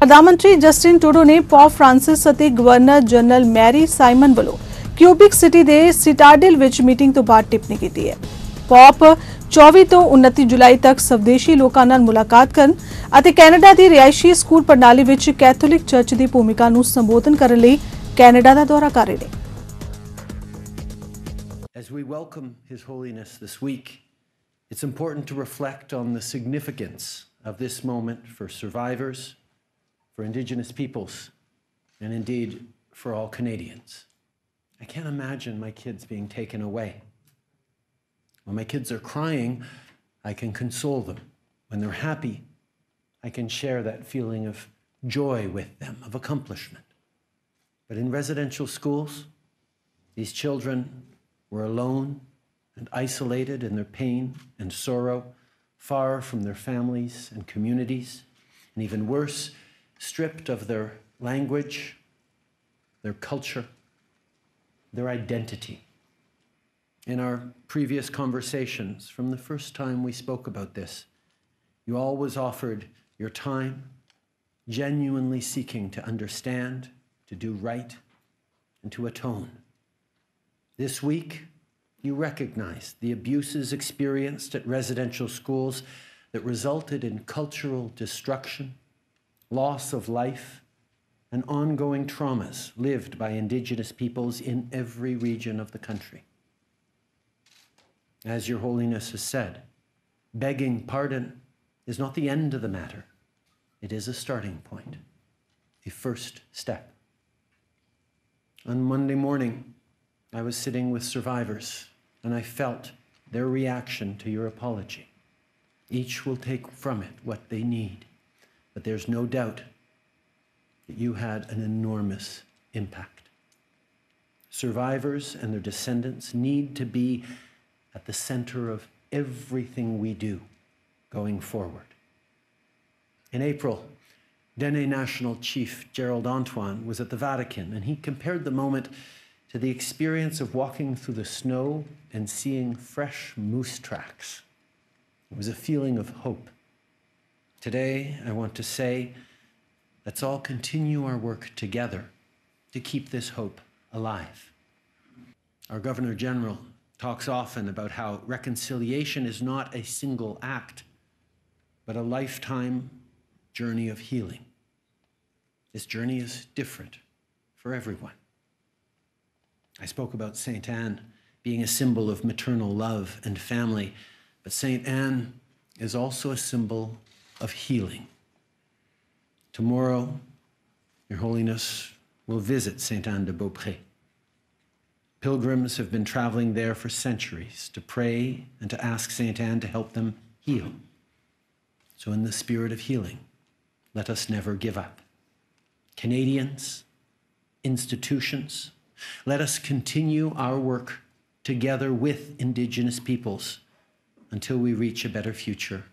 प्रधानमंत्री जस्टिन टूडो ने pop Francis ਅਤੇ गवर्नर जनरल मैरी साइमन ਵੱਲੋਂ क्यूबिक सिटी ਦੇ सिटाडेल ਵਿੱਚ मीटिंग ਤੋਂ ਬਾਅਦ ਟਿੱਪਣੀ ਕੀਤੀ ਹੈ। पॉप 24 ਤੋਂ 29 ਜੁਲਾਈ ਤੱਕ ਸਵਦੇਸ਼ੀ ਲੋਕਾਂ ਨਾਲ ਮੁਲਾਕਾਤ ਕਰਨ ਅਤੇ ਕੈਨੇਡਾ ਦੀ ਰਿਹਾਇਸ਼ੀ ਸਕੂਲ ਪ੍ਰਣਾਲੀ ਵਿੱਚ ਕੈਥੋਲਿਕ ਚਰਚ ਦੀ ਭੂਮਿਕਾ ਨੂੰ ਸੰਬੋਧਨ ਕਰਨ ਲਈ ਕੈਨੇਡਾ ਦਾ ਦੌਰਾ ਕਰ ਰਹੇ ਨੇ। As we welcome His Holiness this week, it's important to reflect on the significance of this moment for survivors, for Indigenous peoples, and indeed for all Canadians. I can't imagine my kids being taken away. When my kids are crying, I can console them. When they're happy, I can share that feeling of joy with them, of accomplishment. But in residential schools, these children were alone and isolated in their pain and sorrow, far from their families and communities, and even worse, stripped of their language, their culture, their identity. In our previous conversations, from the first time we spoke about this, you always offered your time, genuinely seeking to understand, to do right, and to atone. This week, you recognized the abuses experienced at residential schools that resulted in cultural destruction, loss of life, and ongoing traumas lived by Indigenous peoples in every region of the country. As Your Holiness has said, begging pardon is not the end of the matter. It is a starting point, a first step. On Monday morning, I was sitting with survivors, and I felt their reaction to your apology. Each will take from it what they need, but there's no doubt that you had an enormous impact. Survivors and their descendants need to be at the center of everything we do going forward. In April, Dene National Chief Gerald Antoine was at the Vatican, and he compared the moment to the experience of walking through the snow and seeing fresh moose tracks. It was a feeling of hope. Today, I want to say, let's all continue our work together to keep this hope alive. Our Governor General talks often about how reconciliation is not a single act, but a lifetime journey of healing. This journey is different for everyone. I spoke about Saint Anne being a symbol of maternal love and family, but Saint Anne is also a symbol of healing. Tomorrow, Your Holiness will visit Saint Anne de Beaupré. Pilgrims have been traveling there for centuries to pray and to ask Saint Anne to help them heal. So in the spirit of healing, let us never give up. Canadians, institutions, let us continue our work together with Indigenous peoples until we reach a better future